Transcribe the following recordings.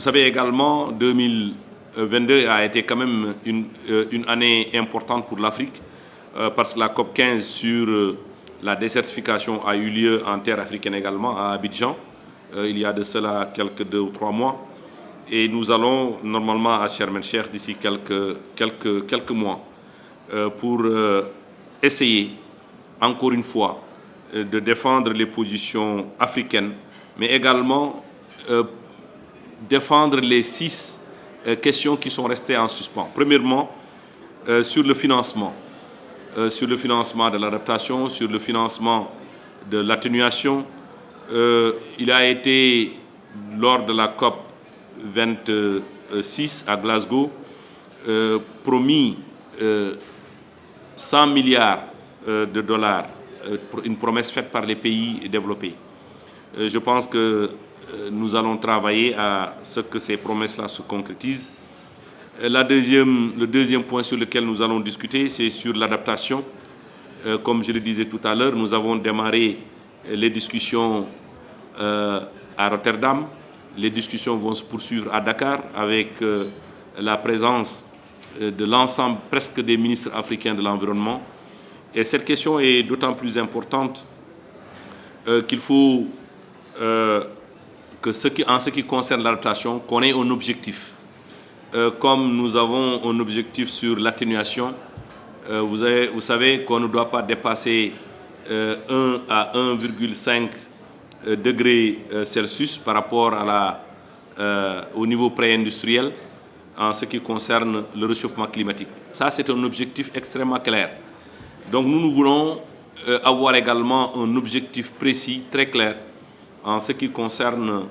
Vous savez également, 2022 a été quand même une année importante pour l'Afrique parce que la COP 15 sur la désertification a eu lieu en terre africaine également, à Abidjan, il y a de cela quelques 2 ou 3 mois. Et nous allons normalement à Sharm el-Sheikh d'ici quelques mois pour essayer, encore une fois, de défendre les positions africaines, mais également défendre les 6 questions qui sont restées en suspens. Premièrement, sur le financement de l'adaptation, sur le financement de l'atténuation. Il a été, lors de la COP 26 à Glasgow, promis 100 milliards de dollars, une promesse faite par les pays développés. Je pense que nous allons travailler à ce que ces promesses-là se concrétisent. Le deuxième point sur lequel nous allons discuter, c'est sur l'adaptation. Comme je le disais tout à l'heure, nous avons démarré les discussions à Rotterdam. Les discussions vont se poursuivre à Dakar avec la présence de l'ensemble presque des ministres africains de l'environnement. Et cette question est d'autant plus importante qu'il faut en ce qui concerne l'adaptation, qu'on ait un objectif. Comme nous avons un objectif sur l'atténuation, vous savez qu'on ne doit pas dépasser 1 à 1,5 degrés Celsius par rapport au niveau pré-industriel en ce qui concerne le réchauffement climatique. Ça, c'est un objectif extrêmement clair. Donc nous voulons avoir également un objectif précis, très clair, en ce qui concerne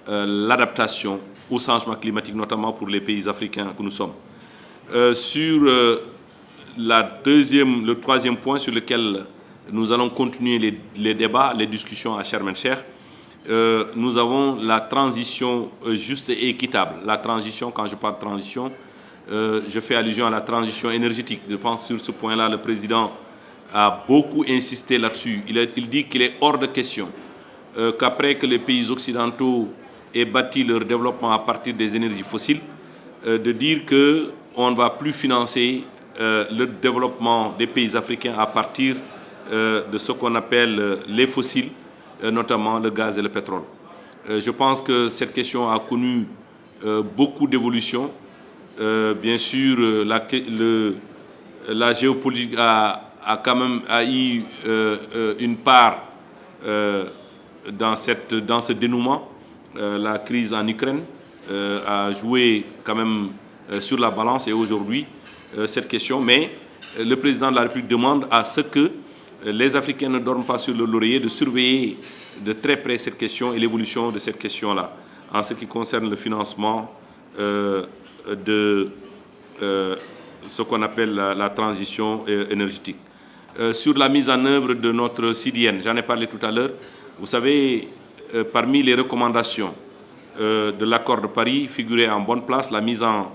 l'adaptation au changement climatique, notamment pour les pays africains que nous sommes. Sur le troisième point sur lequel nous allons continuer les débats, les discussions à Sharm el-Sheikh, nous avons la transition juste et équitable. La transition, quand je parle de transition, je fais allusion à la transition énergétique. Je pense que sur ce point-là, le président a beaucoup insisté là-dessus. Il dit qu'il est hors de question qu'après que les pays occidentaux aient bâti leur développement à partir des énergies fossiles, de dire qu'on ne va plus financer le développement des pays africains à partir de ce qu'on appelle les fossiles, notamment le gaz et le pétrole. Je pense que cette question a connu beaucoup d'évolutions. Bien sûr, la géopolitique a eu une part dans ce dénouement. La crise en Ukraine a joué quand même sur la balance et aujourd'hui cette question. Mais le président de la République demande à ce que les Africains ne dorment pas sur le laurier, de surveiller de très près cette question et l'évolution de cette question-là en ce qui concerne le financement de ce qu'on appelle la transition énergétique. Sur la mise en œuvre de notre CDN, j'en ai parlé tout à l'heure. Vous savez, parmi les recommandations de l'accord de Paris figurait en bonne place la mise en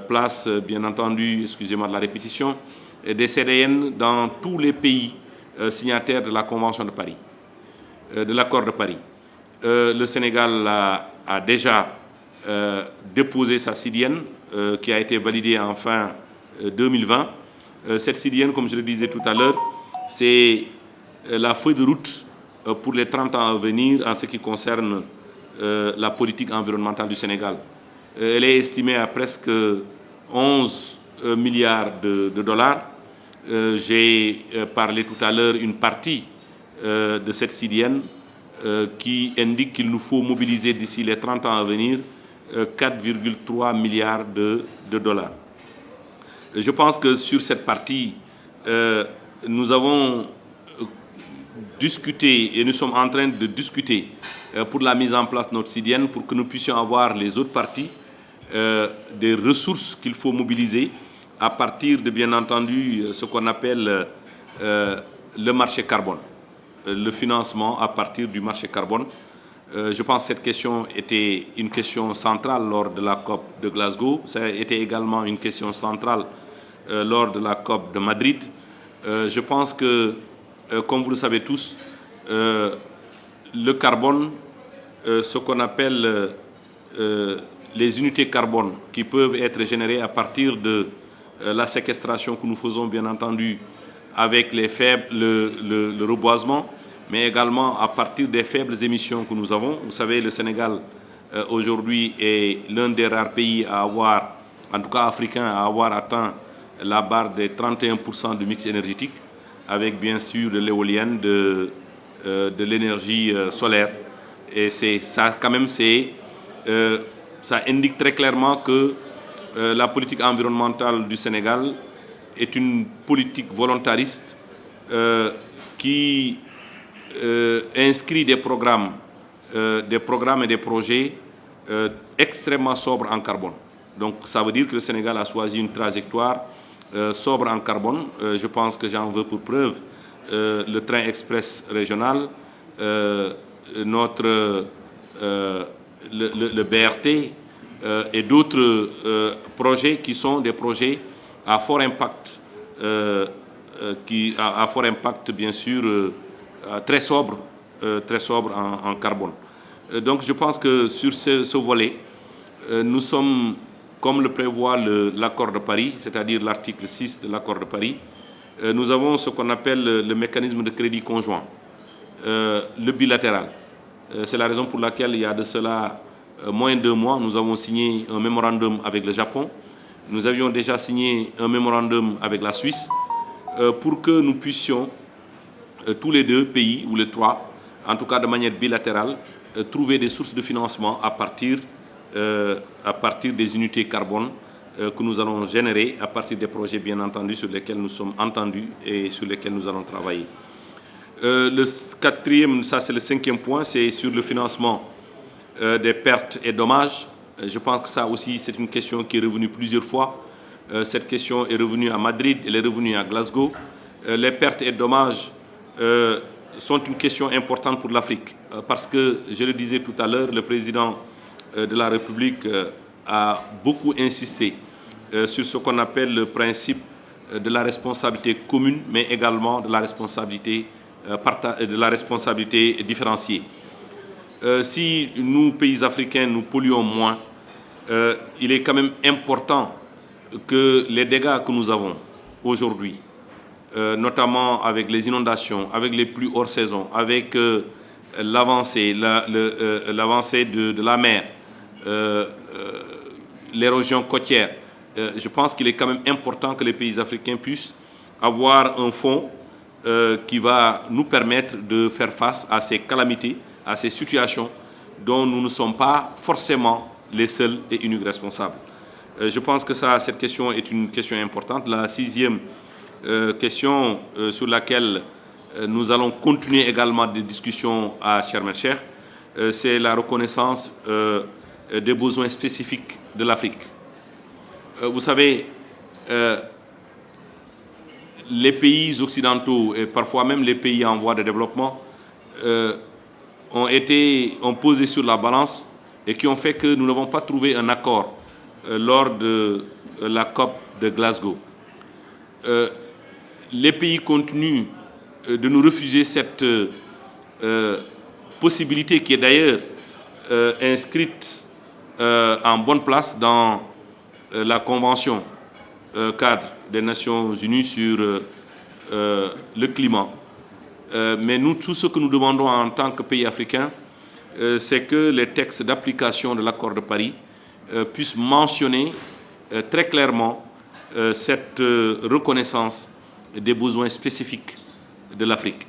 place, bien entendu, excusez-moi de la répétition, des CDN dans tous les pays signataires de la Convention de Paris, de l'accord de Paris. Le Sénégal a déjà déposé sa CDN qui a été validée en fin 2020. Cette CDN, comme je le disais tout à l'heure, c'est la feuille de route pour les 30 ans à venir en ce qui concerne la politique environnementale du Sénégal. Elle est estimée à presque 11 milliards de dollars. J'ai parlé tout à l'heure une partie de cette CDN qui indique qu'il nous faut mobiliser d'ici les 30 ans à venir 4,3 milliards de dollars. Je pense que sur cette partie, nous avons discuté et nous sommes en train de discuter pour la mise en place de notre CDN pour que nous puissions avoir les autres parties des ressources qu'il faut mobiliser à partir de, bien entendu, ce qu'on appelle le marché carbone, le financement à partir du marché carbone. Je pense que cette question était une question centrale lors de la COP de Glasgow. Ça a été également une question centrale lors de la COP de Madrid. Je pense que, comme vous le savez tous, le carbone, ce qu'on appelle les unités carbone qui peuvent être générées à partir de la séquestration que nous faisons, bien entendu, avec le reboisement, mais également à partir des faibles émissions que nous avons. Vous savez, le Sénégal, aujourd'hui, est l'un des rares pays à avoir, en tout cas africain, à avoir atteint la barre des 31% de mix énergétique, avec bien sûr de l'éolienne, de l'énergie solaire. Et ça, quand même, ça indique très clairement que la politique environnementale du Sénégal est une politique volontariste qui inscrit des programmes et des projets extrêmement sobres en carbone. Donc ça veut dire que le Sénégal a choisi une trajectoire sobre en carbone. Je pense que j'en veux pour preuve le train express régional, le BRT et d'autres projets qui sont des projets à fort impact, à fort impact bien sûr, très sobre en carbone. Donc je pense que sur ce volet, nous sommes, comme le prévoit l'accord de Paris, c'est-à-dire l'article 6 de l'accord de Paris, nous avons ce qu'on appelle le mécanisme de crédit conjoint, le bilatéral. C'est la raison pour laquelle il y a de cela moins de 2 mois, nous avons signé un mémorandum avec le Japon. Nous avions déjà signé un mémorandum avec la Suisse pour que nous puissions, tous les 2 pays, ou les 3, en tout cas de manière bilatérale, trouver des sources de financement à partir des unités carbone que nous allons générer, à partir des projets bien entendu sur lesquels nous sommes entendus et sur lesquels nous allons travailler. Le 4e, ça c'est le 5e point, c'est sur le financement des pertes et dommages. Je pense que ça aussi c'est une question qui est revenue plusieurs fois. Cette question est revenue à Madrid, elle est revenue à Glasgow. Les pertes et dommages sont une question importante pour l'Afrique parce que, je le disais tout à l'heure, le président de la République a beaucoup insisté sur ce qu'on appelle le principe de la responsabilité commune, mais également de la responsabilité différenciée. Si nous, pays africains, nous polluons moins, il est quand même important que les dégâts que nous avons aujourd'hui, notamment avec les inondations, avec les pluies hors saison, avec l'avancée de la mer, l'érosion côtière, je pense qu'il est quand même important que les pays africains puissent avoir un fonds qui va nous permettre de faire face à ces calamités, à ces situations dont nous ne sommes pas forcément les seuls et uniques responsables. Je pense que cette question est une question importante. La 6e question sur laquelle nous allons continuer également des discussions à Sharm el-Sheikh, c'est la reconnaissance des besoins spécifiques de l'Afrique. Vous savez, les pays occidentaux et parfois même les pays en voie de développement ont posé sur la balance et qui ont fait que nous n'avons pas trouvé un accord lors de la COP de Glasgow. Les pays continuent de nous refuser cette possibilité qui est d'ailleurs inscrite en bonne place dans la Convention cadre des Nations Unies sur le climat. Mais nous, tout ce que nous demandons en tant que pays africains, c'est que les textes d'application de l'accord de Paris puissent mentionner très clairement cette reconnaissance des besoins spécifiques de l'Afrique.